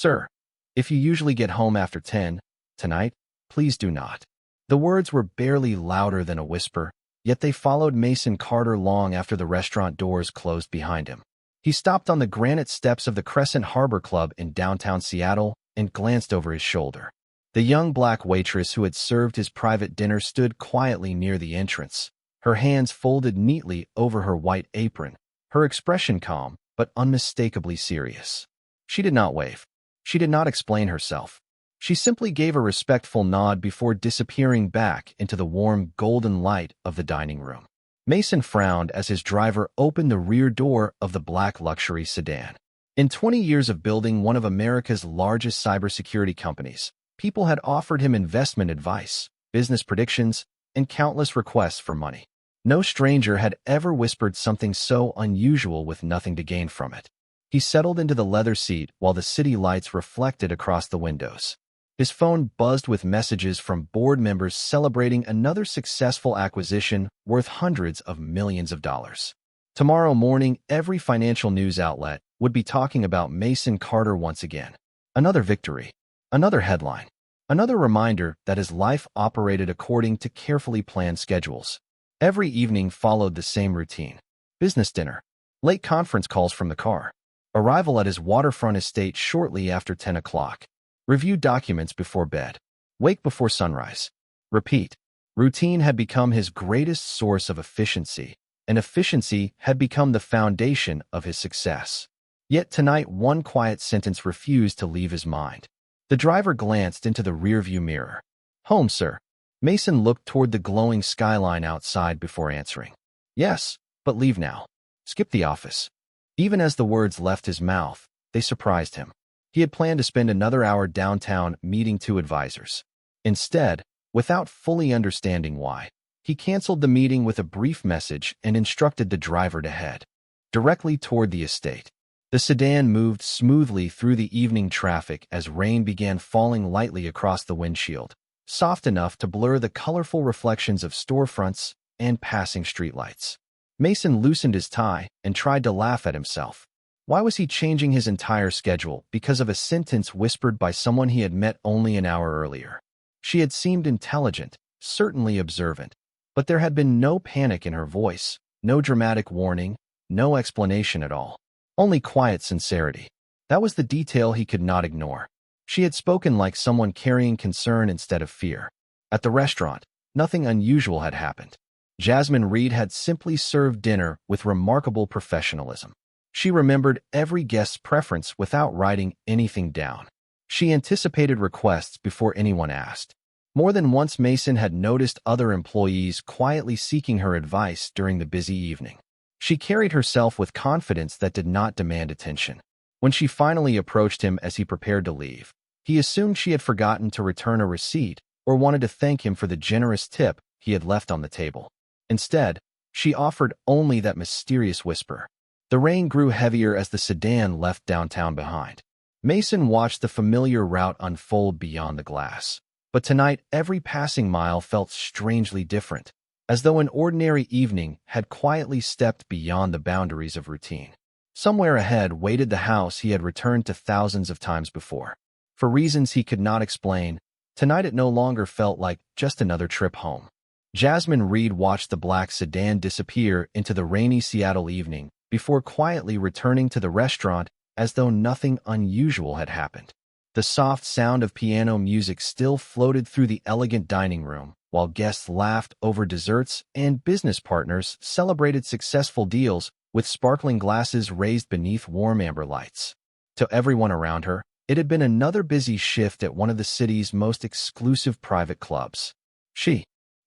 Sir, if you usually get home after 10, tonight, please do not. The words were barely louder than a whisper, yet they followed Mason Carter long after the restaurant doors closed behind him. He stopped on the granite steps of the Crescent Harbor Club in downtown Seattle and glanced over his shoulder. The young black waitress who had served his private dinner stood quietly near the entrance, her hands folded neatly over her white apron, her expression calm but unmistakably serious. She did not wave. She did not explain herself. She simply gave a respectful nod before disappearing back into the warm golden light of the dining room. Mason frowned as his driver opened the rear door of the black luxury sedan. In 20 years of building one of America's largest cybersecurity companies, people had offered him investment advice, business predictions, and countless requests for money. No stranger had ever whispered something so unusual with nothing to gain from it. He settled into the leather seat while the city lights reflected across the windows. His phone buzzed with messages from board members celebrating another successful acquisition worth hundreds of millions of dollars. Tomorrow morning, every financial news outlet would be talking about Mason Carter once again. Another victory, another headline, another reminder that his life operated according to carefully planned schedules. Every evening followed the same routine. Business dinner, late conference calls from the car, arrival at his waterfront estate shortly after 10 o'clock. Review documents before bed. Wake before sunrise. Repeat. Routine had become his greatest source of efficiency, and efficiency had become the foundation of his success. Yet tonight, one quiet sentence refused to leave his mind. The driver glanced into the rearview mirror. Home, sir. Mason looked toward the glowing skyline outside before answering. Yes, but leave now. Skip the office. Even as the words left his mouth, they surprised him. He had planned to spend another hour downtown meeting two advisors. Instead, without fully understanding why, he canceled the meeting with a brief message and instructed the driver to head directly toward the estate. The sedan moved smoothly through the evening traffic as rain began falling lightly across the windshield, soft enough to blur the colorful reflections of storefronts and passing streetlights. Mason loosened his tie and tried to laugh at himself. Why was he changing his entire schedule because of a sentence whispered by someone he had met only an hour earlier? She had seemed intelligent, certainly observant, but there had been no panic in her voice, no dramatic warning, no explanation at all. Only quiet sincerity. That was the detail he could not ignore. She had spoken like someone carrying concern instead of fear. At the restaurant, nothing unusual had happened. Jasmine Reed had simply served dinner with remarkable professionalism. She remembered every guest's preference without writing anything down. She anticipated requests before anyone asked. More than once, Mason had noticed other employees quietly seeking her advice during the busy evening. She carried herself with confidence that did not demand attention. When she finally approached him as he prepared to leave, he assumed she had forgotten to return a receipt or wanted to thank him for the generous tip he had left on the table. Instead, she offered only that mysterious whisper. The rain grew heavier as the sedan left downtown behind. Mason watched the familiar route unfold beyond the glass. But tonight, every passing mile felt strangely different, as though an ordinary evening had quietly stepped beyond the boundaries of routine. Somewhere ahead waited the house he had returned to thousands of times before. For reasons he could not explain, tonight it no longer felt like just another trip home. Jasmine Reed watched the black sedan disappear into the rainy Seattle evening before quietly returning to the restaurant as though nothing unusual had happened. The soft sound of piano music still floated through the elegant dining room, while guests laughed over desserts and business partners celebrated successful deals with sparkling glasses raised beneath warm amber lights. To everyone around her, it had been another busy shift at one of the city's most exclusive private clubs. She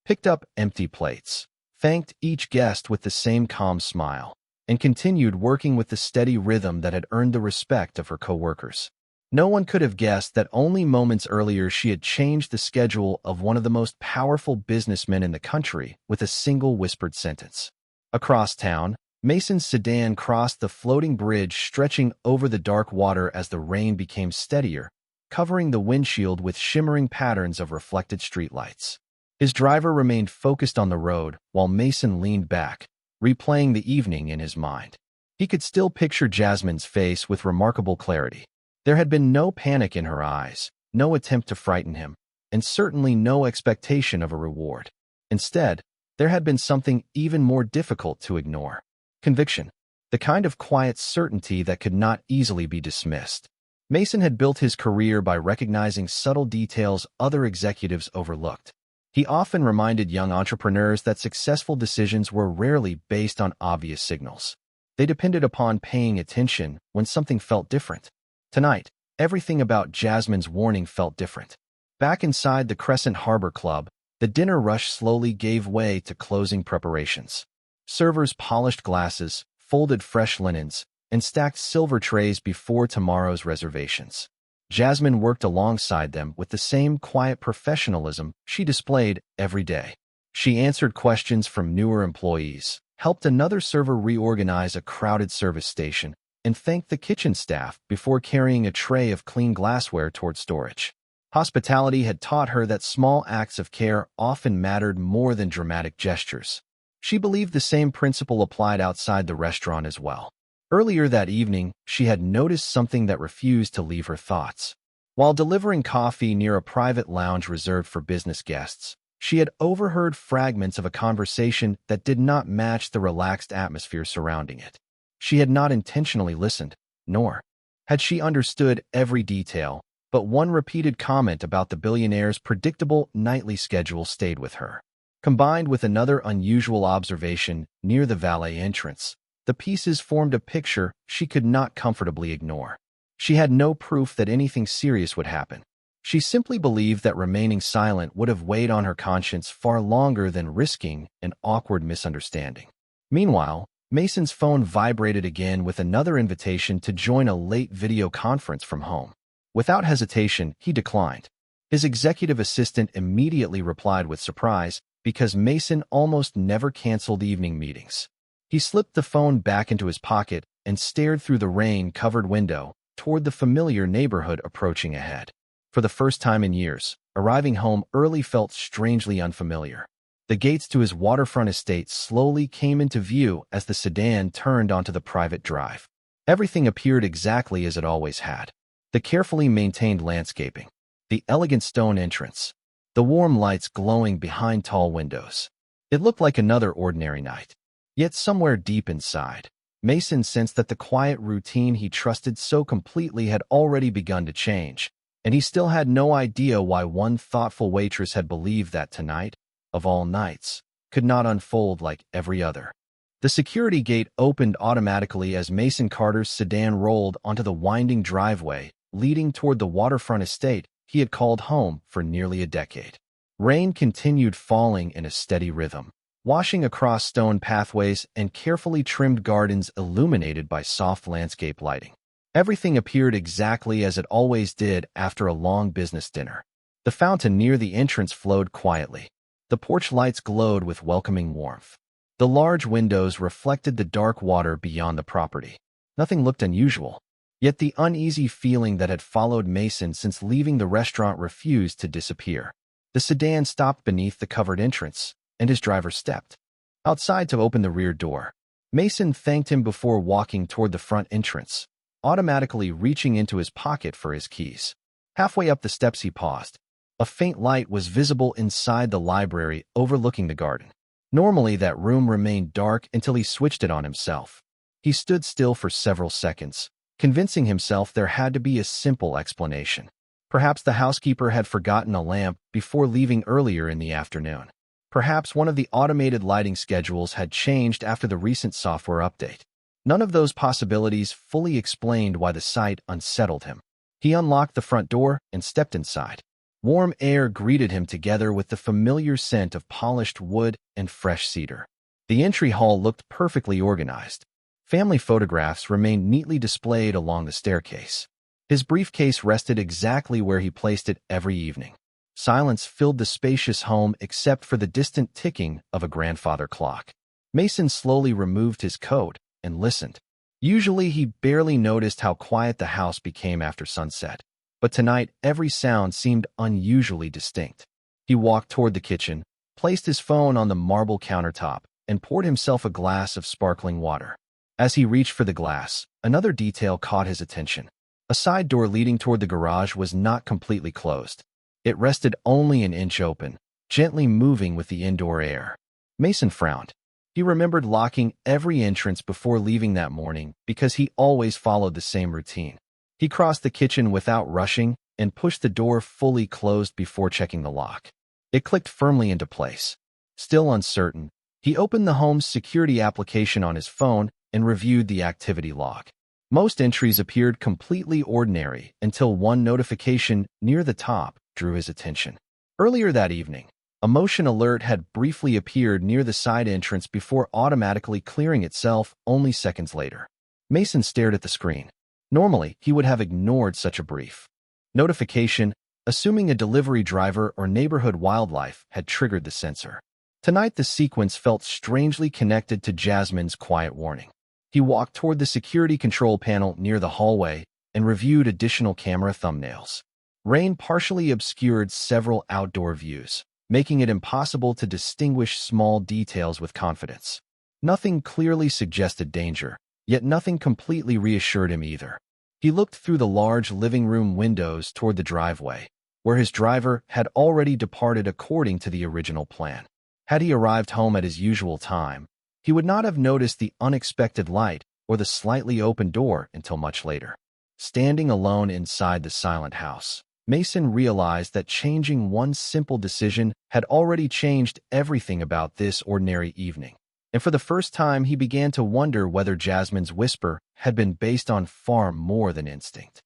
picked up empty plates, thanked each guest with the same calm smile, and continued working with the steady rhythm that had earned the respect of her coworkers. No one could have guessed that only moments earlier she had changed the schedule of one of the most powerful businessmen in the country with a single whispered sentence. Across town, Mason's sedan crossed the floating bridge stretching over the dark water as the rain became steadier, covering the windshield with shimmering patterns of reflected streetlights. His driver remained focused on the road while Mason leaned back, replaying the evening in his mind. He could still picture Jasmine's face with remarkable clarity. There had been no panic in her eyes, no attempt to frighten him, and certainly no expectation of a reward. Instead, there had been something even more difficult to ignore. Conviction. The kind of quiet certainty that could not easily be dismissed. Mason had built his career by recognizing subtle details other executives overlooked. He often reminded young entrepreneurs that successful decisions were rarely based on obvious signals. They depended upon paying attention when something felt different. Tonight, everything about Jasmine's warning felt different. Back inside the Crescent Harbor Club, the dinner rush slowly gave way to closing preparations. Servers polished glasses, folded fresh linens, and stacked silver trays before tomorrow's reservations. Jasmine worked alongside them with the same quiet professionalism she displayed every day. She answered questions from newer employees, helped another server reorganize a crowded service station, and thanked the kitchen staff before carrying a tray of clean glassware toward storage. Hospitality had taught her that small acts of care often mattered more than dramatic gestures. She believed the same principle applied outside the restaurant as well. Earlier that evening, she had noticed something that refused to leave her thoughts. While delivering coffee near a private lounge reserved for business guests, she had overheard fragments of a conversation that did not match the relaxed atmosphere surrounding it. She had not intentionally listened, nor had she understood every detail, but one repeated comment about the billionaire's predictable nightly schedule stayed with her. Combined with another unusual observation near the valet entrance, the pieces formed a picture she could not comfortably ignore. She had no proof that anything serious would happen. She simply believed that remaining silent would have weighed on her conscience far longer than risking an awkward misunderstanding. Meanwhile, Mason's phone vibrated again with another invitation to join a late video conference from home. Without hesitation, he declined. His executive assistant immediately replied with surprise, because Mason almost never canceled evening meetings. He slipped the phone back into his pocket and stared through the rain-covered window toward the familiar neighborhood approaching ahead. For the first time in years, arriving home early felt strangely unfamiliar. The gates to his waterfront estate slowly came into view as the sedan turned onto the private drive. Everything appeared exactly as it always had. The carefully maintained landscaping, the elegant stone entrance, the warm lights glowing behind tall windows. It looked like another ordinary night. Yet somewhere deep inside, Mason sensed that the quiet routine he trusted so completely had already begun to change, and he still had no idea why one thoughtful waitress had believed that tonight, of all nights, could not unfold like every other. The security gate opened automatically as Mason Carter's sedan rolled onto the winding driveway leading toward the waterfront estate he had called home for nearly a decade. Rain continued falling in a steady rhythm, washing across stone pathways and carefully trimmed gardens illuminated by soft landscape lighting. Everything appeared exactly as it always did after a long business dinner. The fountain near the entrance flowed quietly. The porch lights glowed with welcoming warmth. The large windows reflected the dark water beyond the property. Nothing looked unusual. Yet the uneasy feeling that had followed Mason since leaving the restaurant refused to disappear. The sedan stopped beneath the covered entrance, and his driver stepped outside to open the rear door. Mason thanked him before walking toward the front entrance, automatically reaching into his pocket for his keys. Halfway up the steps he paused. A faint light was visible inside the library overlooking the garden. Normally that room remained dark until he switched it on himself. He stood still for several seconds, convincing himself there had to be a simple explanation. Perhaps the housekeeper had forgotten a lamp before leaving earlier in the afternoon. Perhaps one of the automated lighting schedules had changed after the recent software update. None of those possibilities fully explained why the sight unsettled him. He unlocked the front door and stepped inside. Warm air greeted him together with the familiar scent of polished wood and fresh cedar. The entry hall looked perfectly organized. Family photographs remained neatly displayed along the staircase. His briefcase rested exactly where he placed it every evening. Silence filled the spacious home except for the distant ticking of a grandfather clock. Mason slowly removed his coat and listened. Usually he barely noticed how quiet the house became after sunset, but tonight every sound seemed unusually distinct. He walked toward the kitchen, placed his phone on the marble countertop, and poured himself a glass of sparkling water. As he reached for the glass, another detail caught his attention. A side door leading toward the garage was not completely closed. It rested only an inch open, gently moving with the indoor air. Mason frowned. He remembered locking every entrance before leaving that morning because he always followed the same routine. He crossed the kitchen without rushing and pushed the door fully closed before checking the lock. It clicked firmly into place. Still uncertain, he opened the home's security application on his phone and reviewed the activity log. Most entries appeared completely ordinary until one notification near the top drew his attention. Earlier that evening, a motion alert had briefly appeared near the side entrance before automatically clearing itself only seconds later. Mason stared at the screen. Normally, he would have ignored such a brief notification, assuming a delivery driver or neighborhood wildlife had triggered the sensor. Tonight, the sequence felt strangely connected to Jasmine's quiet warning. He walked toward the security control panel near the hallway and reviewed additional camera thumbnails. Rain partially obscured several outdoor views, making it impossible to distinguish small details with confidence. Nothing clearly suggested danger, yet nothing completely reassured him either. He looked through the large living room windows toward the driveway, where his driver had already departed according to the original plan. Had he arrived home at his usual time, he would not have noticed the unexpected light or the slightly open door until much later. Standing alone inside the silent house, Mason realized that changing one simple decision had already changed everything about this ordinary evening. And for the first time, he began to wonder whether Jasmine's whisper had been based on far more than instinct.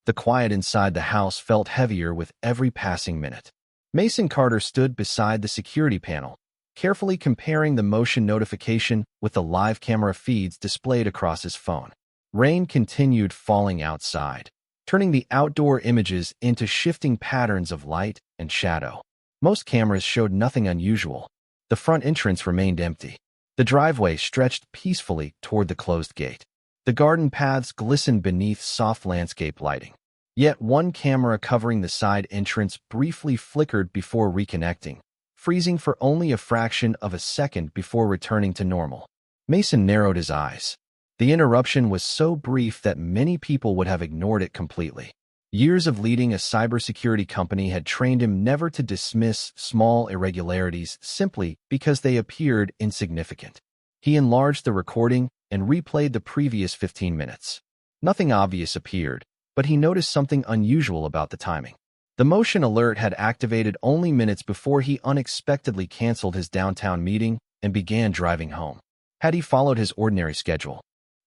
The quiet inside the house felt heavier with every passing minute. Mason Carter stood beside the security panel, carefully comparing the motion notification with the live camera feeds displayed across his phone. Rain continued falling outside, turning the outdoor images into shifting patterns of light and shadow. Most cameras showed nothing unusual. The front entrance remained empty. The driveway stretched peacefully toward the closed gate. The garden paths glistened beneath soft landscape lighting. Yet one camera covering the side entrance briefly flickered before reconnecting, freezing for only a fraction of a second before returning to normal. Mason narrowed his eyes. The interruption was so brief that many people would have ignored it completely. Years of leading a cybersecurity company had trained him never to dismiss small irregularities simply because they appeared insignificant. He enlarged the recording and replayed the previous 15 minutes. Nothing obvious appeared, but he noticed something unusual about the timing. The motion alert had activated only minutes before he unexpectedly canceled his downtown meeting and began driving home. Had he followed his ordinary schedule,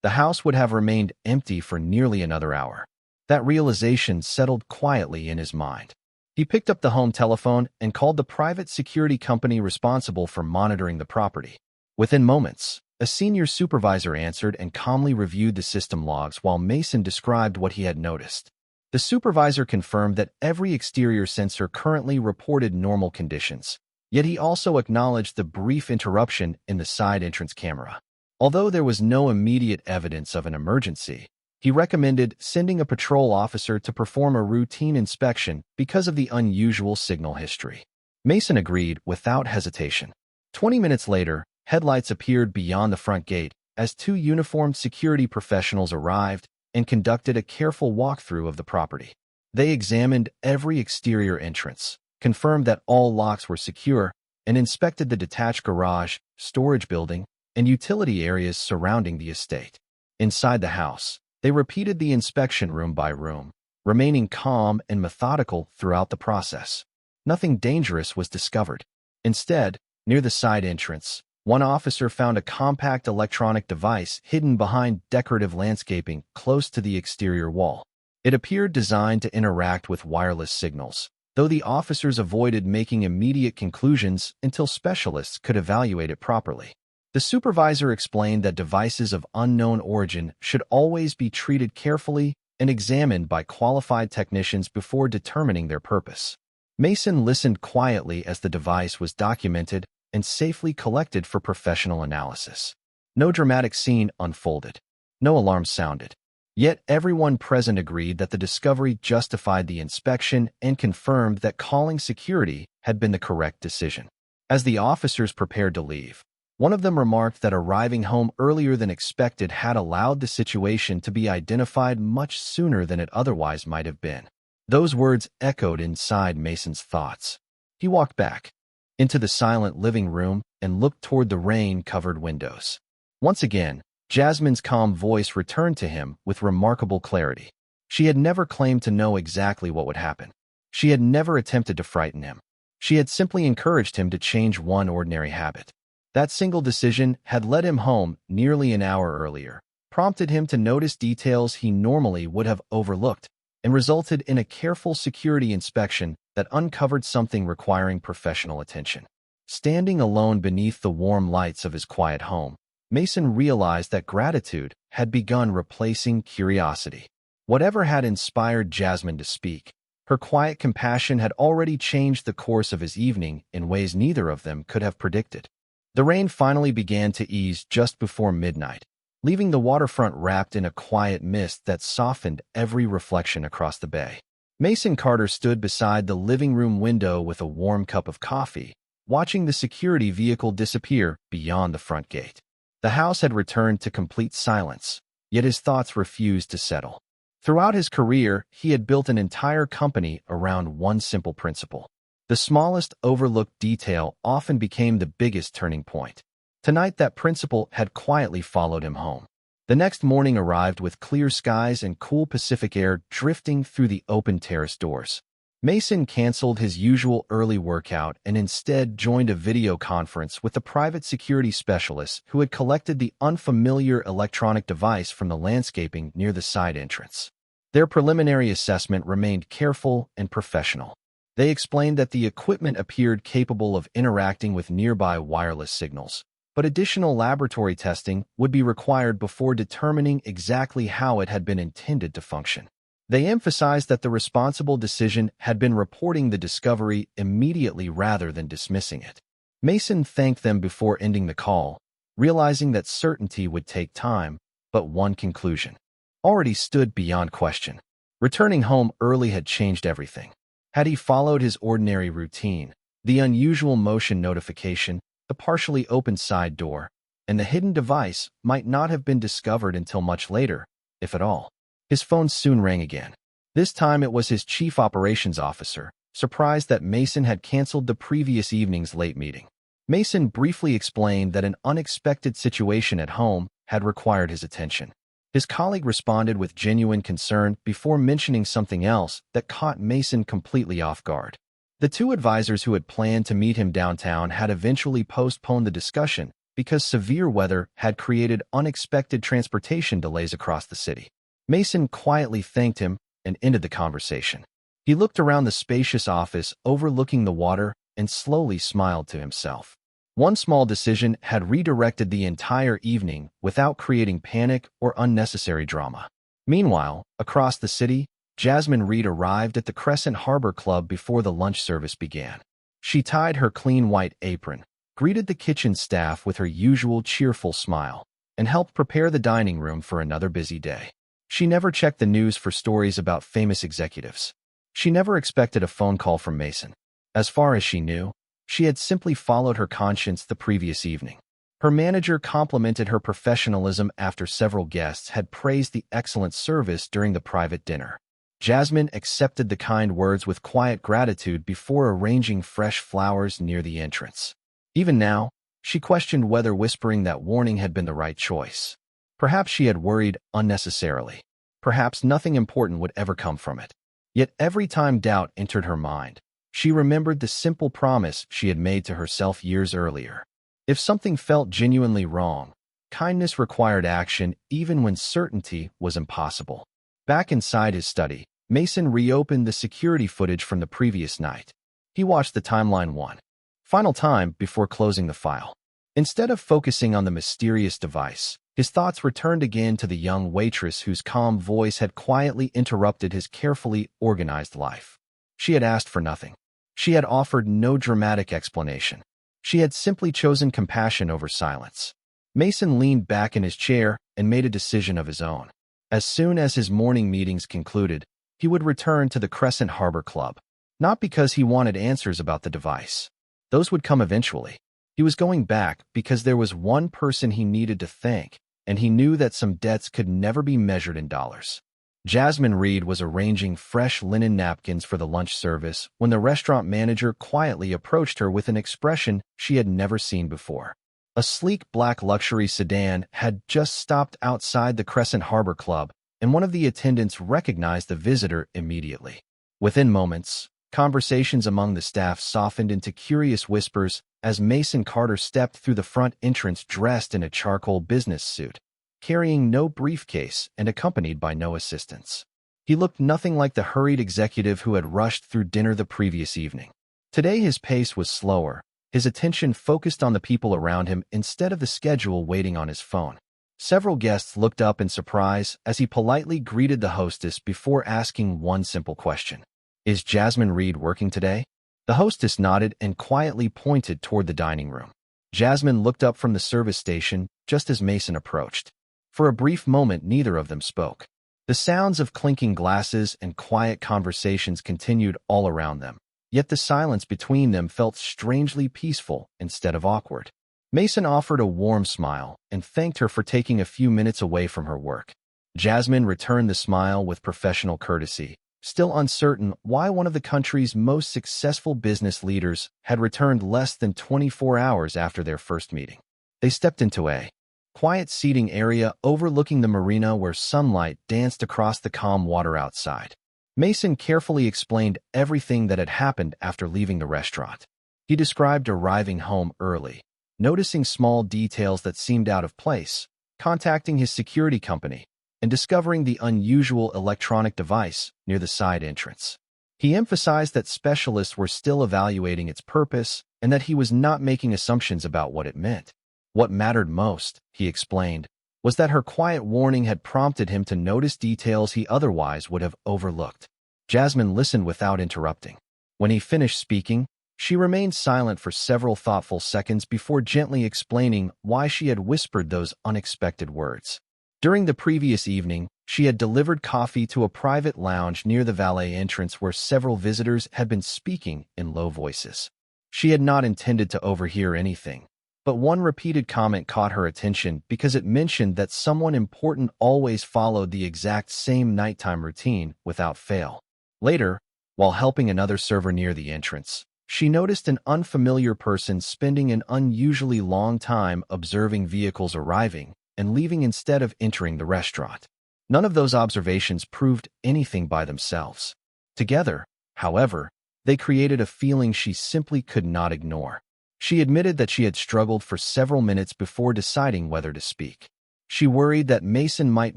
the house would have remained empty for nearly another hour. That realization settled quietly in his mind. He picked up the home telephone and called the private security company responsible for monitoring the property. Within moments, a senior supervisor answered and calmly reviewed the system logs while Mason described what he had noticed. The supervisor confirmed that every exterior sensor currently reported normal conditions, yet he also acknowledged the brief interruption in the side entrance camera. Although there was no immediate evidence of an emergency, he recommended sending a patrol officer to perform a routine inspection because of the unusual signal history. Mason agreed without hesitation. 20 minutes later, headlights appeared beyond the front gate as two uniformed security professionals arrived and conducted a careful walkthrough of the property. They examined every exterior entrance, confirmed that all locks were secure, and inspected the detached garage, storage building, and utility areas surrounding the estate. Inside the house, they repeated the inspection room by room, remaining calm and methodical throughout the process. Nothing dangerous was discovered. Instead, near the side entrance, one officer found a compact electronic device hidden behind decorative landscaping close to the exterior wall. It appeared designed to interact with wireless signals, though the officers avoided making immediate conclusions until specialists could evaluate it properly. The supervisor explained that devices of unknown origin should always be treated carefully and examined by qualified technicians before determining their purpose. Mason listened quietly as the device was documented and safely collected for professional analysis. No dramatic scene unfolded. No alarms sounded. Yet everyone present agreed that the discovery justified the inspection and confirmed that calling security had been the correct decision. As the officers prepared to leave, One of them remarked that arriving home earlier than expected had allowed the situation to be identified much sooner than it otherwise might have been. Those words echoed inside Mason's thoughts. He walked back into the silent living room and looked toward the rain-covered windows. Once again, Jasmine's calm voice returned to him with remarkable clarity. She had never claimed to know exactly what would happen. She had never attempted to frighten him. She had simply encouraged him to change one ordinary habit. That single decision had led him home nearly an hour earlier, prompted him to notice details he normally would have overlooked, and resulted in a careful security inspection that uncovered something requiring professional attention. Standing alone beneath the warm lights of his quiet home, Mason realized that gratitude had begun replacing curiosity. Whatever had inspired Jasmine to speak, her quiet compassion had already changed the course of his evening in ways neither of them could have predicted. The rain finally began to ease just before midnight, leaving the waterfront wrapped in a quiet mist that softened every reflection across the bay. Mason Carter stood beside the living room window with a warm cup of coffee, watching the security vehicle disappear beyond the front gate. The house had returned to complete silence, yet his thoughts refused to settle. Throughout his career, he had built an entire company around one simple principle. The smallest overlooked detail often became the biggest turning point. Tonight, that principle had quietly followed him home. The next morning arrived with clear skies and cool Pacific air drifting through the open terrace doors. Mason canceled his usual early workout and instead joined a video conference with the private security specialist who had collected the unfamiliar electronic device from the landscaping near the side entrance. Their preliminary assessment remained careful and professional. They explained that the equipment appeared capable of interacting with nearby wireless signals, but additional laboratory testing would be required before determining exactly how it had been intended to function. They emphasized that the responsible decision had been reporting the discovery immediately rather than dismissing it. Mason thanked them before ending the call, realizing that certainty would take time, but one conclusion already stood beyond question. Returning home early had changed everything. Had he followed his ordinary routine, the unusual motion notification, the partially open side door, and the hidden device might not have been discovered until much later, if at all. His phone soon rang again. This time it was his chief operations officer, surprised that Mason had canceled the previous evening's late meeting. Mason briefly explained that an unexpected situation at home had required his attention. His colleague responded with genuine concern before mentioning something else that caught Mason completely off guard. The two advisors who had planned to meet him downtown had eventually postponed the discussion because severe weather had created unexpected transportation delays across the city. Mason quietly thanked him and ended the conversation. He looked around the spacious office overlooking the water and slowly smiled to himself. One small decision had redirected the entire evening without creating panic or unnecessary drama. Meanwhile, across the city, Jasmine Reed arrived at the Crescent Harbor Club before the lunch service began. She tied her clean white apron, greeted the kitchen staff with her usual cheerful smile, and helped prepare the dining room for another busy day. She never checked the news for stories about famous executives. She never expected a phone call from Mason. As far as she knew, she had simply followed her conscience the previous evening. Her manager complimented her professionalism after several guests had praised the excellent service during the private dinner. Jasmine accepted the kind words with quiet gratitude before arranging fresh flowers near the entrance. Even now, she questioned whether whispering that warning had been the right choice. Perhaps she had worried unnecessarily. Perhaps nothing important would ever come from it. Yet every time doubt entered her mind, she remembered the simple promise she had made to herself years earlier. If something felt genuinely wrong, kindness required action even when certainty was impossible. Back inside his study, Mason reopened the security footage from the previous night. He watched the timeline one final time before closing the file. Instead of focusing on the mysterious device, his thoughts returned again to the young waitress whose calm voice had quietly interrupted his carefully organized life. She had asked for nothing. She had offered no dramatic explanation. She had simply chosen compassion over silence. Mason leaned back in his chair and made a decision of his own. As soon as his morning meetings concluded, he would return to the Crescent Harbor Club. Not because he wanted answers about the device. Those would come eventually. He was going back because there was one person he needed to thank, and he knew that some debts could never be measured in dollars. Jasmine Reed was arranging fresh linen napkins for the lunch service when the restaurant manager quietly approached her with an expression she had never seen before. A sleek black luxury sedan had just stopped outside the Crescent Harbor Club, and one of the attendants recognized the visitor immediately. Within moments, conversations among the staff softened into curious whispers as Mason Carter stepped through the front entrance dressed in a charcoal business suit, carrying no briefcase and accompanied by no assistants. He looked nothing like the hurried executive who had rushed through dinner the previous evening. Today his pace was slower, his attention focused on the people around him instead of the schedule waiting on his phone. Several guests looked up in surprise as he politely greeted the hostess before asking one simple question. "Is Jasmine Reed working today?" The hostess nodded and quietly pointed toward the dining room. Jasmine looked up from the service station just as Mason approached. For a brief moment, neither of them spoke. The sounds of clinking glasses and quiet conversations continued all around them, yet the silence between them felt strangely peaceful instead of awkward. Mason offered a warm smile and thanked her for taking a few minutes away from her work. Jasmine returned the smile with professional courtesy, still uncertain why one of the country's most successful business leaders had returned less than 24 hours after their first meeting. They stepped into a quiet seating area overlooking the marina where sunlight danced across the calm water outside. Mason carefully explained everything that had happened after leaving the restaurant. He described arriving home early, noticing small details that seemed out of place, contacting his security company, and discovering the unusual electronic device near the side entrance. He emphasized that specialists were still evaluating its purpose and that he was not making assumptions about what it meant. What mattered most, he explained, was that her quiet warning had prompted him to notice details he otherwise would have overlooked. Jasmine listened without interrupting. When he finished speaking, she remained silent for several thoughtful seconds before gently explaining why she had whispered those unexpected words. During the previous evening, she had delivered coffee to a private lounge near the valet entrance where several visitors had been speaking in low voices. She had not intended to overhear anything, but one repeated comment caught her attention because it mentioned that someone important always followed the exact same nighttime routine without fail. Later, while helping another server near the entrance, she noticed an unfamiliar person spending an unusually long time observing vehicles arriving and leaving instead of entering the restaurant. None of those observations proved anything by themselves. Together, however, they created a feeling she simply could not ignore. She admitted that she had struggled for several minutes before deciding whether to speak. She worried that Mason might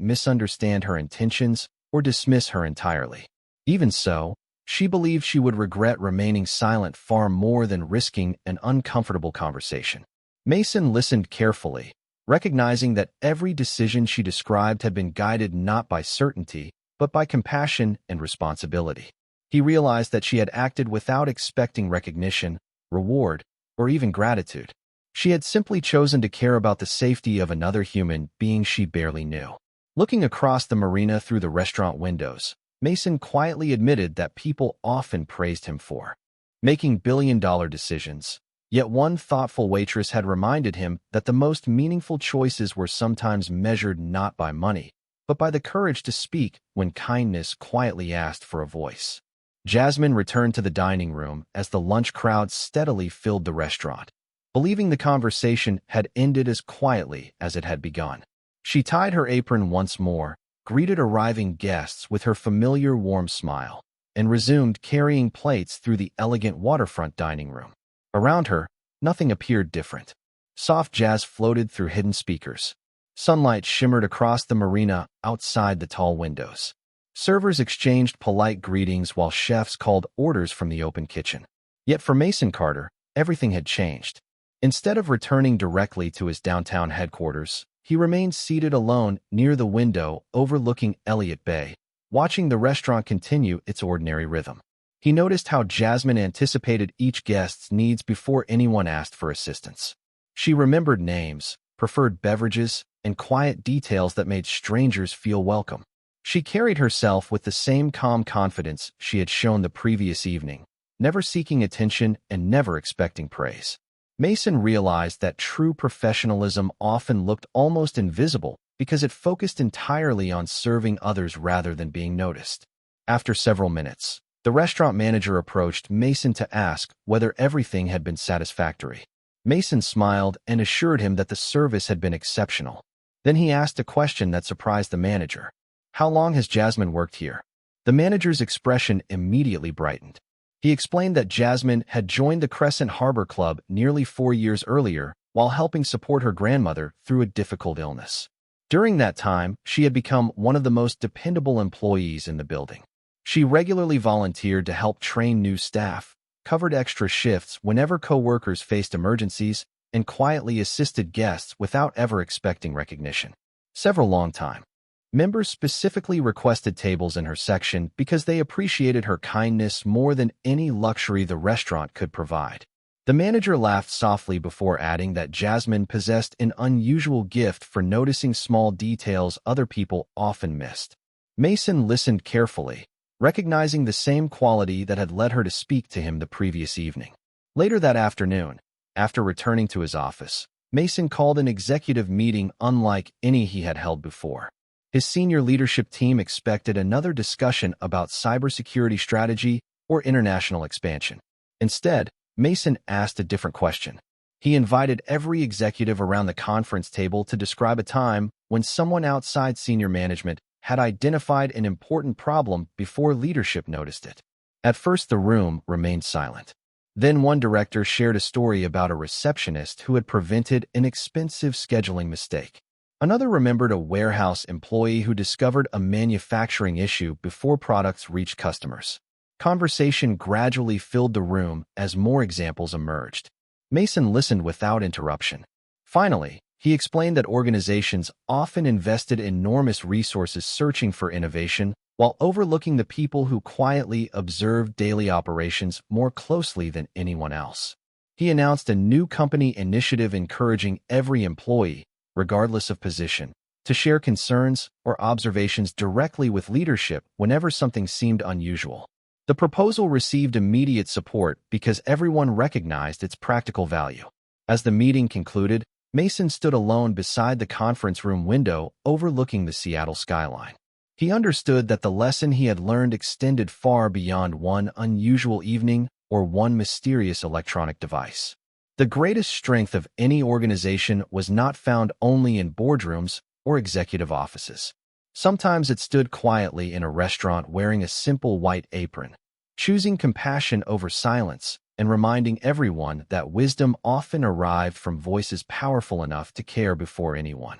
misunderstand her intentions or dismiss her entirely. Even so, she believed she would regret remaining silent far more than risking an uncomfortable conversation. Mason listened carefully, recognizing that every decision she described had been guided not by certainty, but by compassion and responsibility. He realized that she had acted without expecting recognition, reward, or even gratitude. She had simply chosen to care about the safety of another human being she barely knew. Looking across the marina through the restaurant windows, Mason quietly admitted that people often praised him for making billion-dollar decisions. Yet one thoughtful waitress had reminded him that the most meaningful choices were sometimes measured not by money, but by the courage to speak when kindness quietly asked for a voice. Jasmine returned to the dining room as the lunch crowd steadily filled the restaurant, believing the conversation had ended as quietly as it had begun. She tied her apron once more, greeted arriving guests with her familiar warm smile, and resumed carrying plates through the elegant waterfront dining room. Around her, nothing appeared different. Soft jazz floated through hidden speakers. Sunlight shimmered across the marina outside the tall windows. Servers exchanged polite greetings while chefs called orders from the open kitchen. Yet for Mason Carter, everything had changed. Instead of returning directly to his downtown headquarters, he remained seated alone near the window overlooking Elliott Bay, watching the restaurant continue its ordinary rhythm. He noticed how Jasmine anticipated each guest's needs before anyone asked for assistance. She remembered names, preferred beverages, and quiet details that made strangers feel welcome. She carried herself with the same calm confidence she had shown the previous evening, never seeking attention and never expecting praise. Mason realized that true professionalism often looked almost invisible because it focused entirely on serving others rather than being noticed. After several minutes, the restaurant manager approached Mason to ask whether everything had been satisfactory. Mason smiled and assured him that the service had been exceptional. Then he asked a question that surprised the manager. "How long has Jasmine worked here?" The manager's expression immediately brightened. He explained that Jasmine had joined the Crescent Harbor Club nearly 4 years earlier while helping support her grandmother through a difficult illness. During that time, she had become one of the most dependable employees in the building. She regularly volunteered to help train new staff, covered extra shifts whenever co-workers faced emergencies, and quietly assisted guests without ever expecting recognition. Several long-time members specifically requested tables in her section because they appreciated her kindness more than any luxury the restaurant could provide. The manager laughed softly before adding that Jasmine possessed an unusual gift for noticing small details other people often missed. Mason listened carefully, recognizing the same quality that had led her to speak to him the previous evening. Later that afternoon, after returning to his office, Mason called an executive meeting unlike any he had held before. His senior leadership team expected another discussion about cybersecurity strategy or international expansion. Instead, Mason asked a different question. He invited every executive around the conference table to describe a time when someone outside senior management had identified an important problem before leadership noticed it. At first, the room remained silent. Then one director shared a story about a receptionist who had prevented an expensive scheduling mistake. Another remembered a warehouse employee who discovered a manufacturing issue before products reached customers. Conversation gradually filled the room as more examples emerged. Mason listened without interruption. Finally, he explained that organizations often invested enormous resources searching for innovation while overlooking the people who quietly observed daily operations more closely than anyone else. He announced a new company initiative encouraging every employee, regardless of position, to share concerns or observations directly with leadership whenever something seemed unusual. The proposal received immediate support because everyone recognized its practical value. As the meeting concluded, Mason stood alone beside the conference room window overlooking the Seattle skyline. He understood that the lesson he had learned extended far beyond one unusual evening or one mysterious electronic device. The greatest strength of any organization was not found only in boardrooms or executive offices. Sometimes it stood quietly in a restaurant wearing a simple white apron, choosing compassion over silence and reminding everyone that wisdom often arrived from voices powerful enough to care before anyone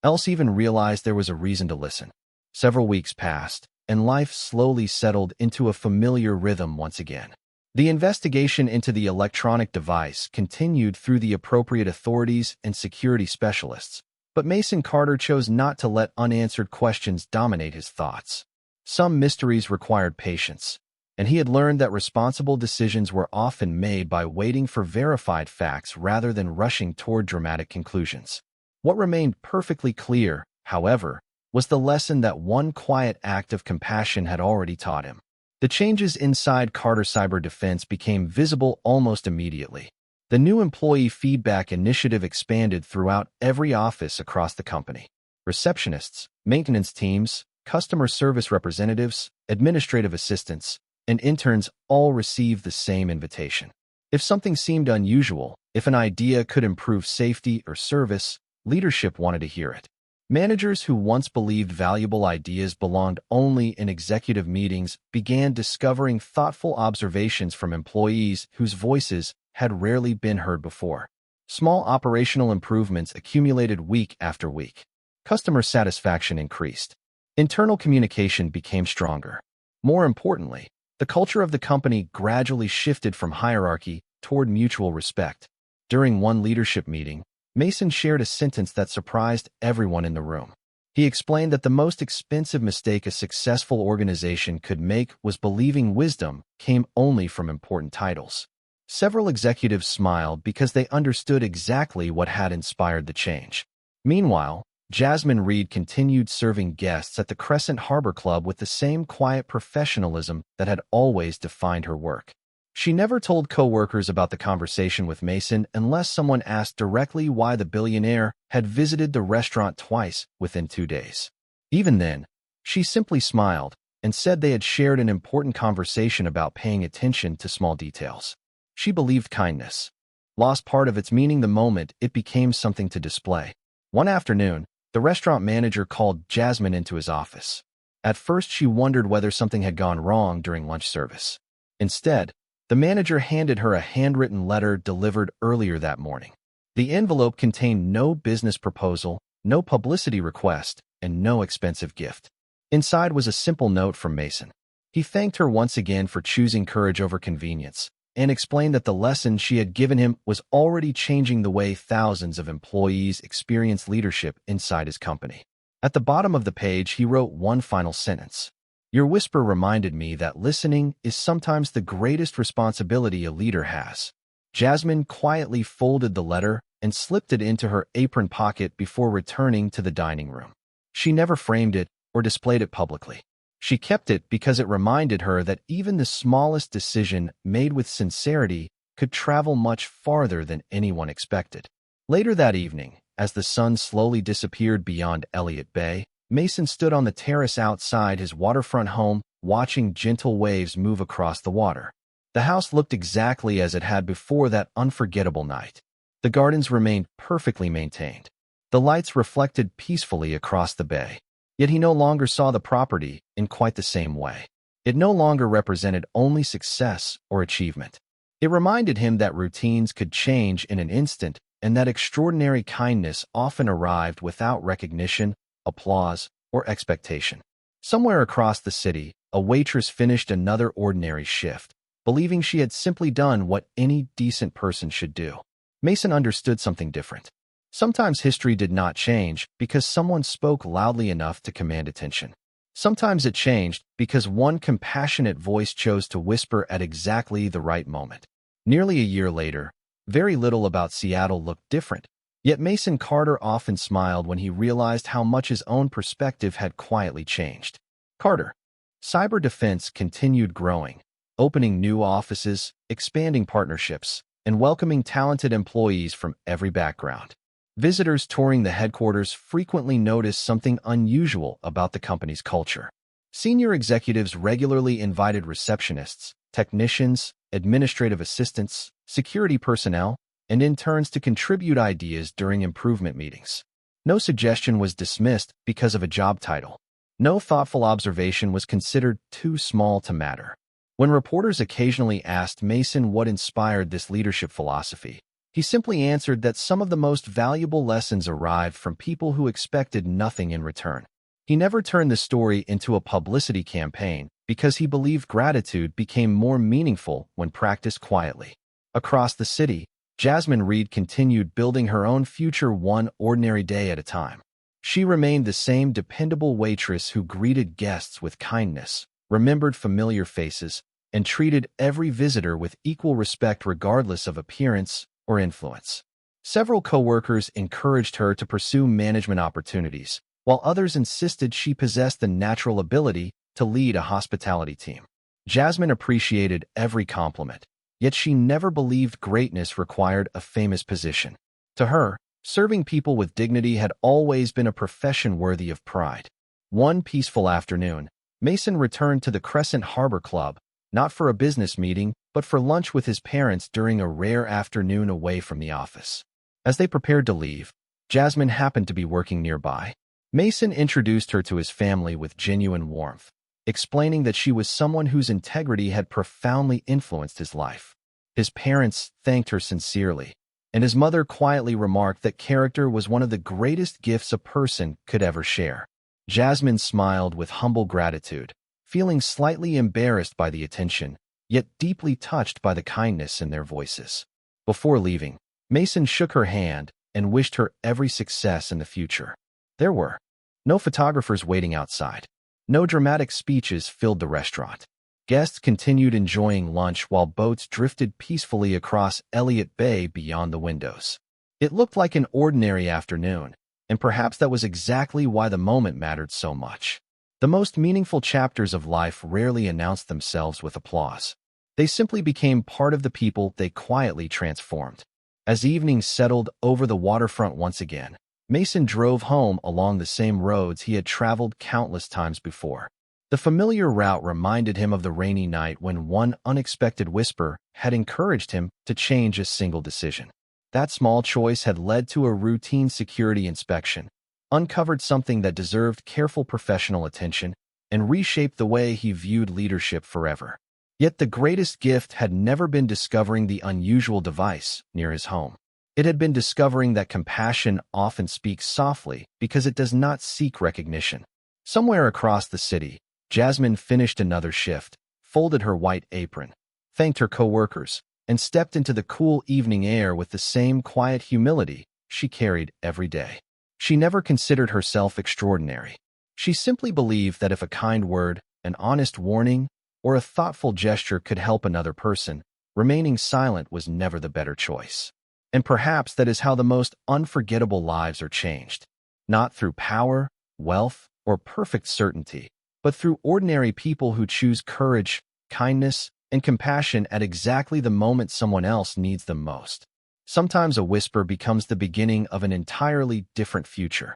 else even realized there was a reason to listen. Several weeks passed, and life slowly settled into a familiar rhythm once again. The investigation into the electronic device continued through the appropriate authorities and security specialists, but Mason Carter chose not to let unanswered questions dominate his thoughts. Some mysteries required patience, and he had learned that responsible decisions were often made by waiting for verified facts rather than rushing toward dramatic conclusions. What remained perfectly clear, however, was the lesson that one quiet act of compassion had already taught him. The changes inside Carter Cyber Defense became visible almost immediately. The new employee feedback initiative expanded throughout every office across the company. Receptionists, maintenance teams, customer service representatives, administrative assistants, and interns all received the same invitation. If something seemed unusual, if an idea could improve safety or service, leadership wanted to hear it. Managers who once believed valuable ideas belonged only in executive meetings began discovering thoughtful observations from employees whose voices had rarely been heard before. Small operational improvements accumulated week after week. Customer satisfaction increased. Internal communication became stronger. More importantly, the culture of the company gradually shifted from hierarchy toward mutual respect. During one leadership meeting, Mason shared a sentence that surprised everyone in the room. He explained that the most expensive mistake a successful organization could make was believing wisdom came only from important titles. Several executives smiled because they understood exactly what had inspired the change. Meanwhile, Jasmine Reed continued serving guests at the Crescent Harbor Club with the same quiet professionalism that had always defined her work. She never told coworkers about the conversation with Mason unless someone asked directly why the billionaire had visited the restaurant twice within 2 days. Even then, she simply smiled and said they had shared an important conversation about paying attention to small details. She believed kindness lost part of its meaning the moment it became something to display. One afternoon, the restaurant manager called Jasmine into his office. At first, she wondered whether something had gone wrong during lunch service. Instead, the manager handed her a handwritten letter delivered earlier that morning. The envelope contained no business proposal, no publicity request, and no expensive gift. Inside was a simple note from Mason. He thanked her once again for choosing courage over convenience, and explained that the lesson she had given him was already changing the way thousands of employees experience leadership inside his company. At the bottom of the page, he wrote one final sentence. Your whisper reminded me that listening is sometimes the greatest responsibility a leader has. Jasmine quietly folded the letter and slipped it into her apron pocket before returning to the dining room. She never framed it or displayed it publicly. She kept it because it reminded her that even the smallest decision made with sincerity could travel much farther than anyone expected. Later that evening, as the sun slowly disappeared beyond Elliott Bay, Mason stood on the terrace outside his waterfront home, watching gentle waves move across the water. The house looked exactly as it had before that unforgettable night. The gardens remained perfectly maintained. The lights reflected peacefully across the bay. Yet he no longer saw the property in quite the same way. It no longer represented only success or achievement. It reminded him that routines could change in an instant and that extraordinary kindness often arrived without recognition, applause, or expectation. Somewhere across the city, a waitress finished another ordinary shift, believing she had simply done what any decent person should do. Mason understood something different. Sometimes history did not change because someone spoke loudly enough to command attention. Sometimes it changed because one compassionate voice chose to whisper at exactly the right moment. Nearly a year later, very little about Seattle looked different. Yet Mason Carter often smiled when he realized how much his own perspective had quietly changed. Carter. Cyber defense continued growing, opening new offices, expanding partnerships, and welcoming talented employees from every background. Visitors touring the headquarters frequently noticed something unusual about the company's culture. Senior executives regularly invited receptionists, technicians, administrative assistants, security personnel, and interns to contribute ideas during improvement meetings. No suggestion was dismissed because of a job title. No thoughtful observation was considered too small to matter. When reporters occasionally asked Mason what inspired this leadership philosophy, he simply answered that some of the most valuable lessons arrived from people who expected nothing in return. He never turned the story into a publicity campaign because he believed gratitude became more meaningful when practiced quietly. Across the city, Jasmine Reed continued building her own future one ordinary day at a time. She remained the same dependable waitress who greeted guests with kindness, remembered familiar faces, and treated every visitor with equal respect regardless of appearance or influence. Several coworkers encouraged her to pursue management opportunities, while others insisted she possessed the natural ability to lead a hospitality team. Jasmine appreciated every compliment, yet she never believed greatness required a famous position. To her, serving people with dignity had always been a profession worthy of pride. One peaceful afternoon, Mason returned to the Crescent Harbor Club, not for a business meeting, but for lunch with his parents during a rare afternoon away from the office. As they prepared to leave, Jasmine happened to be working nearby. Mason introduced her to his family with genuine warmth, explaining that she was someone whose integrity had profoundly influenced his life. His parents thanked her sincerely, and his mother quietly remarked that character was one of the greatest gifts a person could ever share. Jasmine smiled with humble gratitude, feeling slightly embarrassed by the attention, yet deeply touched by the kindness in their voices. Before leaving, Mason shook her hand and wished her every success in the future. There were no photographers waiting outside. No dramatic speeches filled the restaurant. Guests continued enjoying lunch while boats drifted peacefully across Elliott Bay beyond the windows. It looked like an ordinary afternoon, and perhaps that was exactly why the moment mattered so much. The most meaningful chapters of life rarely announce themselves with applause. They simply became part of the people they quietly transformed. As evening settled over the waterfront once again, Mason drove home along the same roads he had traveled countless times before. The familiar route reminded him of the rainy night when one unexpected whisper had encouraged him to change a single decision. That small choice had led to a routine security inspection, uncovered something that deserved careful professional attention, and reshaped the way he viewed leadership forever. Yet the greatest gift had never been discovering the unusual device near his home. It had been discovering that compassion often speaks softly because it does not seek recognition. Somewhere across the city, Jasmine finished another shift, folded her white apron, thanked her coworkers, and stepped into the cool evening air with the same quiet humility she carried every day. She never considered herself extraordinary. She simply believed that if a kind word, an honest warning, or a thoughtful gesture could help another person, remaining silent was never the better choice. And perhaps that is how the most unforgettable lives are changed. Not through power, wealth, or perfect certainty, but through ordinary people who choose courage, kindness, and compassion at exactly the moment someone else needs them most. Sometimes a whisper becomes the beginning of an entirely different future.